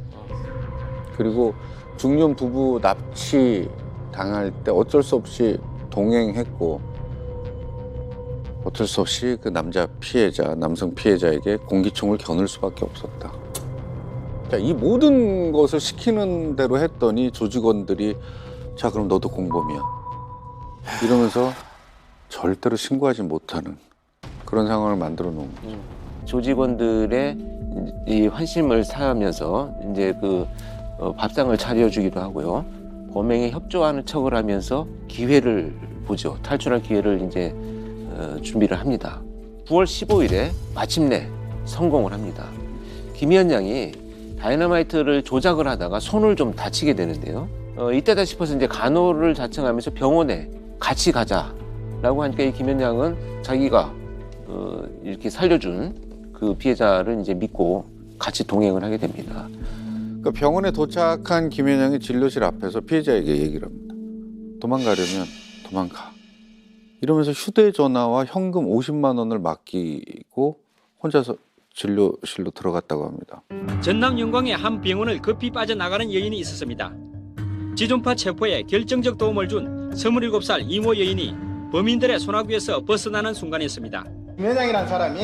그리고 중년 부부 납치 당할 때 어쩔 수 없이 동행했고 어쩔 수 없이 그 남성 피해자에게 공기총을 겨눌 수밖에 없었다. 자, 이 모든 것을 시키는 대로 했더니 조직원들이 자, 그럼 너도 공범이야 이러면서 절대로 신고하지 못하는 그런 상황을 만들어 놓은 거죠. 조직원들의 이 환심을 사하면서 이제 그 밥상을 차려주기도 하고요. 범행에 협조하는 척을 하면서 기회를 보죠. 탈출할 기회를 이제 준비를 합니다. 9월 15일에 마침내 성공을 합니다. 김 위원장이 다이너마이트를 조작을 하다가 손을 좀 다치게 되는데요. 이때다 싶어서 이제 간호를 자청하면서 병원에 같이 가자라고 하니까 이 김 위원장은 자기가 이렇게 살려준 그 피해자를 이제 믿고 같이 동행을 하게 됩니다. 그러니까 병원에 도착한 김 회장이 진료실 앞에서 피해자에게 얘기를 합니다. 도망가려면 도망가. 이러면서 휴대전화와 현금 50만 원을 맡기고 혼자서 진료실로 들어갔다고 합니다. 전남 영광의 한 병원을 급히 빠져나가는 여인이 있었습니다. 지존파 체포에 결정적 도움을 준 27살 이모 여인이 범인들의 손아귀에서 벗어나는 순간이었습니다. 김 회장이라는 사람이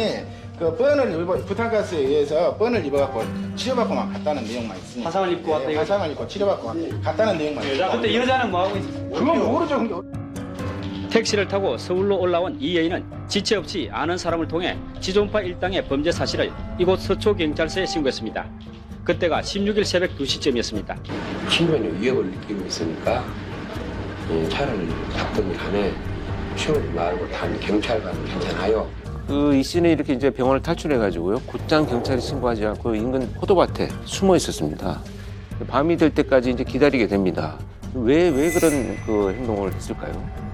그 뻔을 부탄가스에 의해서 뻔을 입어갖고 치료받고만 갔다는 내용만 있습니다. 화상을 입고 왔다 이거? 화상을 입고 치료받고 갔다는 내용만 있습니다. 그때 여자는 뭐 하고 있었어요? 그건 모르죠. 택시를 타고 서울로 올라온 이 여인은 지체 없이 아는 사람을 통해 지존파 일당의 범죄 사실을 이곳 서초경찰서에 신고했습니다. 그때가 16일 새벽 2시쯤이었습니다. 신변의 위협을 느끼고 있으니까 차를 잡든지 간에 치우지 말고 단 경찰관 괜찮아요. 그 이 씨는 이렇게 이제 병원을 탈출해가지고요. 곧장 경찰에 신고하지 않고 인근 포도밭에 숨어 있었습니다. 밤이 될 때까지 이제 기다리게 됩니다. 왜 그런 그 행동을 했을까요?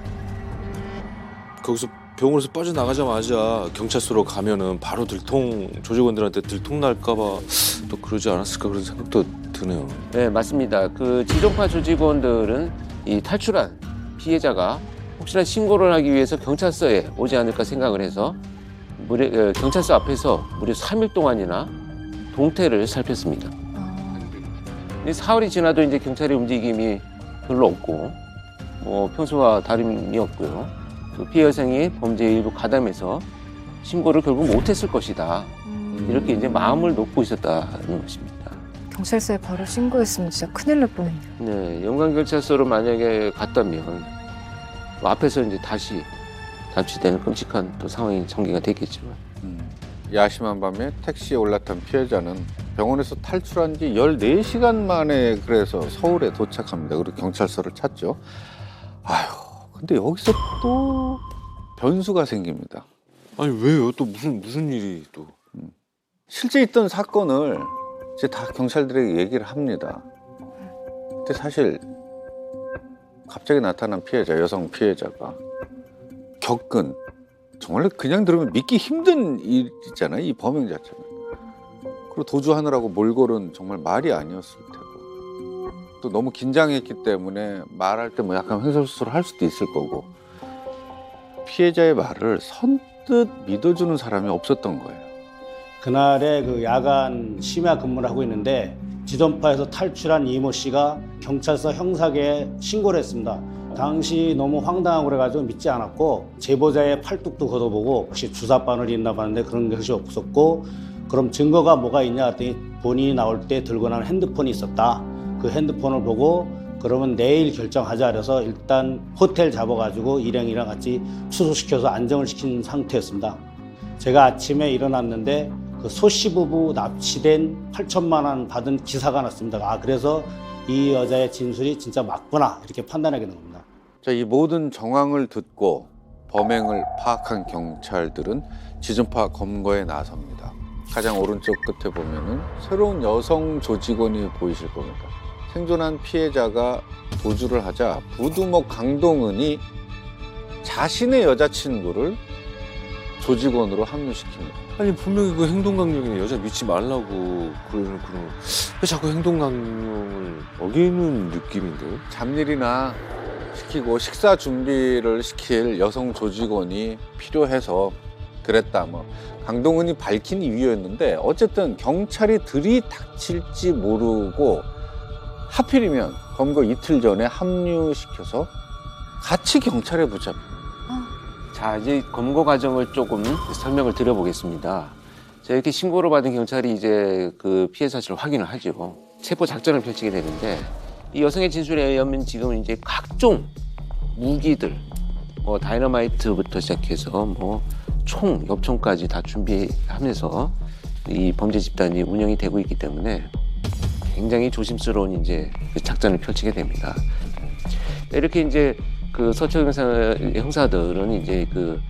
거기서 병원에서 빠져나가자마자 경찰서로 가면은 바로 조직원들한테 들통 날까봐 또 그러지 않았을까 그런 생각도 드네요. 네, 맞습니다. 그 지존파 조직원들은 이 탈출한 피해자가 혹시나 신고를 하기 위해서 경찰서에 오지 않을까 생각을 해서 경찰서 앞에서 무려 3일 동안이나 동태를 살폈습니다. 사흘이 지나도 이제 경찰의 움직임이 별로 없고 평소와 다름이 없고요. 그 피해 여성이 범죄 일부 가담해서 신고를 결국 못했을 것이다. 이렇게 이제 마음을 놓고 있었다는 것입니다. 경찰서에 바로 신고했으면 진짜 큰일 날 뻔했네요. 네, 영광경찰서로 만약에 갔다면 앞에서 이제 다시 납치되는 끔찍한 또 상황이 전개가 됐겠지만. 야심한 밤에 택시에 올라탄 피해자는 병원에서 탈출한 지 14시간 만에 그래서 서울에 도착합니다. 그리고 경찰서를 찾죠. 아휴, 근데 여기서 또 변수가 생깁니다. 아니 왜요? 또 무슨 일이 또? 실제 있던 사건을 이제 다 경찰들에게 얘기를 합니다. 근데 사실 갑자기 나타난 피해자, 여성 피해자가 겪은 정말 그냥 들으면 믿기 힘든 일이잖아요. 이 범행 자체는. 그리고 도주하느라고 몰골은 정말 말이 아니었을 테고 또 너무 긴장했기 때문에 말할 때 뭐 약간 횡설수설을 할 수도 있을 거고 피해자의 말을 선뜻 믿어주는 사람이 없었던 거예요. 그날에 그 야간 심야 근무를 하고 있는데 지존파에서 탈출한 이모 씨가 경찰서 형사계에 신고를 했습니다. 당시 너무 황당하고 그래가지고 믿지 않았고 제보자의 팔뚝도 걷어보고 혹시 주사바늘이 있나 봤는데 그런 것이 없었고 그럼 증거가 뭐가 있냐 했더니 본인이 나올 때 들고 나온 핸드폰이 있었다. 그 핸드폰을 보고 그러면 내일 결정하자 그래서 일단 호텔 잡아가지고 일행이랑 같이 추소시켜서 안정을 시킨 상태였습니다. 제가 아침에 일어났는데 그 소씨 부부 납치된 8천만 원 받은 기사가 났습니다. 아, 그래서 이 여자의 진술이 진짜 맞구나 이렇게 판단하게 된 겁니다. 자, 이 모든 정황을 듣고 범행을 파악한 경찰들은 지존파 검거에 나섭니다. 가장 오른쪽 끝에 보면은 새로운 여성 조직원이 보이실 겁니다. 생존한 피해자가 도주를 하자 부두목 강동은이 자신의 여자친구를 조직원으로 합류시킵니다. 아니 분명히 그 행동강령이네. 여자 믿지 말라고 그러는 왜 자꾸 행동강령을 어기는 느낌인데요? 잡일이나 시키고 식사 준비를 시킬 여성 조직원이 필요해서 그랬다. 뭐 강동은이 밝힌 이유였는데 어쨌든 경찰이 들이닥칠지 모르고 하필이면 검거 이틀 전에 합류시켜서 같이 경찰에 붙잡힙니다. 자, 이제 검거 과정을 조금 설명을 드려보겠습니다. 자, 이렇게 신고를 받은 경찰이 이제 그 피해 사실을 확인을 하죠. 체포 작전을 펼치게 되는데 이 여성의 진술에 의하면 지금 이제 각종 무기들, 뭐 다이너마이트부터 시작해서 뭐 총, 엽총까지 다 준비하면서 이 범죄 집단이 운영이 되고 있기 때문에 굉장히 조심스러운 이제 그 작전을 펼치게 됩니다. 이렇게 이제 그 서초 형사들은 이제 그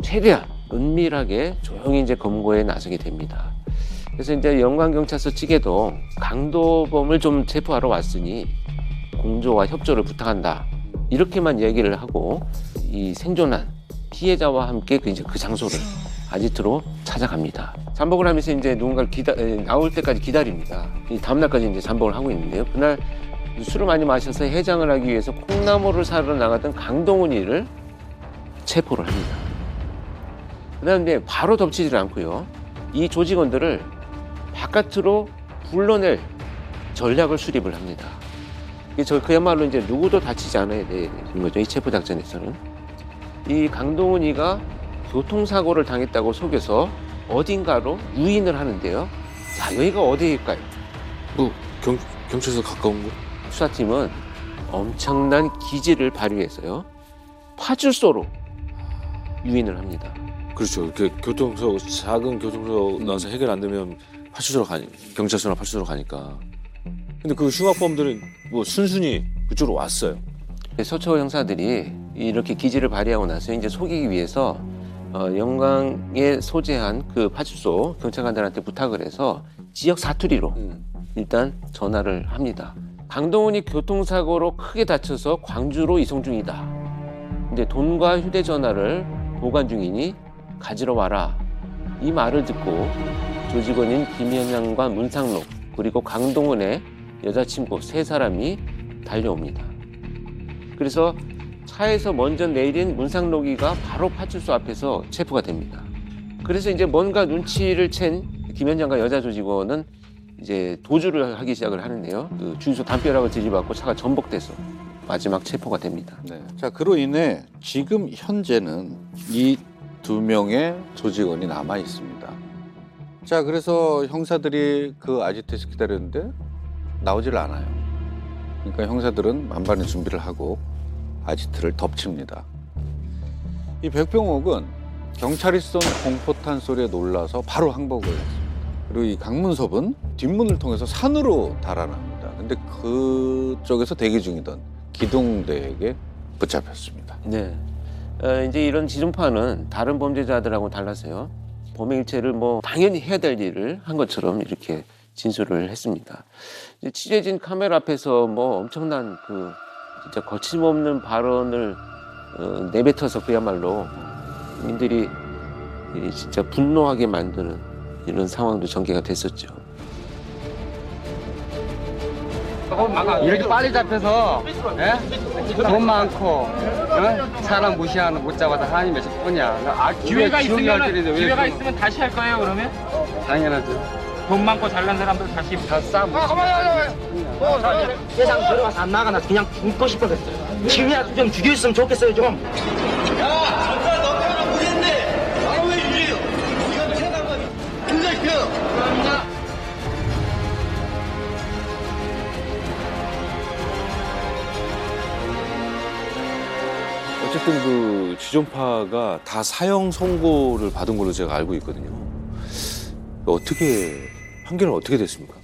최대한 은밀하게 조용히 이제 검거에 나서게 됩니다. 그래서 이제 영광경찰서 측에도 강도범을 좀 체포하러 왔으니 공조와 협조를 부탁한다. 이렇게만 얘기를 하고 이 생존한 피해자와 함께 그 장소를 아지트로 찾아갑니다. 잠복을 하면서 이제 누군가를 나올 때까지 기다립니다. 이 다음날까지 이제 잠복을 하고 있는데요. 그날 술을 많이 마셔서 해장을 하기 위해서 콩나물을 사러 나갔던 강동은이를 체포를 합니다. 그다음에 바로 덮치질 않고요. 이 조직원들을 바깥으로 불러낼 전략을 수립을 합니다. 그야말로 이제 누구도 다치지 않아야 되는 거죠. 이 체포 작전에서는. 이 강동은이가 교통사고를 당했다고 속여서 어딘가로 유인을 하는데요. 자, 여기가 어디일까요? 뭐 경찰서 가까운 거? 수사팀은 엄청난 기지를 발휘해서요. 파출소로 유인을 합니다. 그렇죠. 이렇게 교통사고, 작은 교통사고 나서 해결 안 되면 파출소로 경찰서나 파출소로 가니까. 근데 그 흉악범들은 뭐 순순히 그쪽으로 왔어요. 서초 형사들이 이렇게 기지를 발휘하고 나서 이제 속이기 위해서 영광에 소재한 그 파출소 경찰관들한테 부탁을 해서 지역 사투리로 일단 전화를 합니다. 강동은이 교통사고로 크게 다쳐서 광주로 이송 중이다. 근데 돈과 휴대전화를 보관 중이니 가지러 와라. 이 말을 듣고 조직원인 김현양과 문상록 그리고 강동은의 여자친구 3사람이 달려옵니다. 그래서 차에서 먼저 내린 문상록이가 바로 파출소 앞에서 체포가 됩니다. 그래서 이제 뭔가 눈치를 챈 김현장과 여자 조직원은 이제 도주를 하기 시작을 하는데요. 그 주유소 담벼락을 들이받고 차가 전복돼서 마지막 체포가 됩니다. 네. 자, 그로 인해 지금 현재는 이 2명의 조직원이 남아 있습니다. 자, 그래서 형사들이 그 아지트에서 기다렸는데 나오질 않아요. 그러니까 형사들은 만반의 준비를 하고 아지트를 덮칩니다. 이 백병옥은 경찰이 쏜 공포탄 소리에 놀라서 바로 항복을 했습니다. 그리고 이 강문섭은 뒷문을 통해서 산으로 달아납니다. 근데 그쪽에서 대기 중이던 기동대에게 붙잡혔습니다. 네. 이제 이런 지존파는 다른 범죄자들하고 달라서요. 범행일체를 뭐 당연히 해야 될 일을 한 것처럼 이렇게 진술을 했습니다. 이제 취재진 카메라 앞에서 뭐 엄청난 그 진짜 거침없는 발언을 내뱉어서 그야말로 국민들이 진짜 분노하게 만드는 이런 상황도 전개가 됐었죠. 이렇게 빨리 잡혀서 돈 많고 사람 무시하는 못 잡아서 한이 몇십 분이야. 기회가 있으면 다시 할 거예요, 그러면? 당연하죠. 돈 많고 잘난 사람들 다시 다 싸움. 세상 들어가서 안 나가나 그냥 죽고 싶어졌어요. 지금이라도 좀 죽여줬으면 좋겠어요, 좀. 야, 정말 너 때문에 모르겠네. 나는 왜 유리해요? 우리가 피해난 거 굉장히 피해요. 감사합니다. 어쨌든 그 지존파가 다 사형 선고를 받은 걸로 제가 알고 있거든요. 어떻게 판결은 어떻게 됐습니까?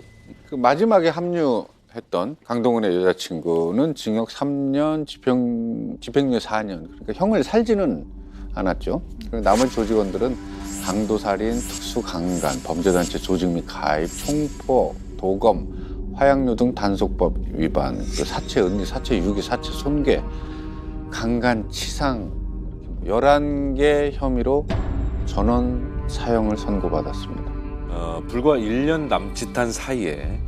그 마지막에 합류했던 강동원의 여자친구는 징역 3년, 집행유예 4년. 그러니까 형을 살지는 않았죠. 나머지 조직원들은 강도살인, 특수강간, 범죄단체 조직 및 가입, 총포, 도검, 화약류 등 단속법 위반, 그 사체 은닉, 사체 유기, 사체 손괴, 강간, 치상 11개 혐의로 전원 사형을 선고받았습니다. 불과 1년 남짓한 사이에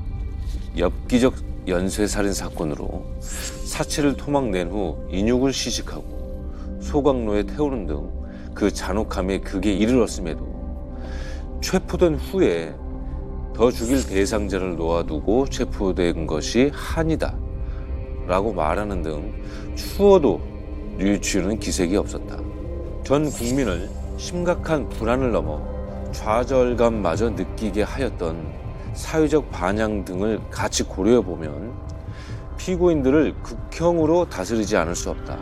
엽기적 연쇄살인 사건으로 사체를 토막낸 후 인육을 시식하고 소각로에 태우는 등 그 잔혹함에 극에 이르렀음에도 체포된 후에 더 죽일 대상자를 놓아두고 체포된 것이 한이다 라고 말하는 등 추워도 뉘우치는 기색이 없었다. 전 국민을 심각한 불안을 넘어 좌절감마저 느끼게 하였던 사회적 반향 등을 같이 고려해보면 피고인들을 극형으로 다스리지 않을 수 없다.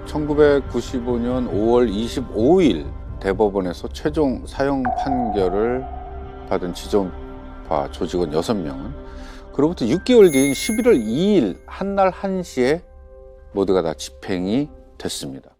1995년 5월 25일 대법원에서 최종 사형 판결을 받은 지존파 조직원 6명은 그로부터 6개월 뒤인 11월 2일 한날 1시에 모두가 다 집행이 됐습니다.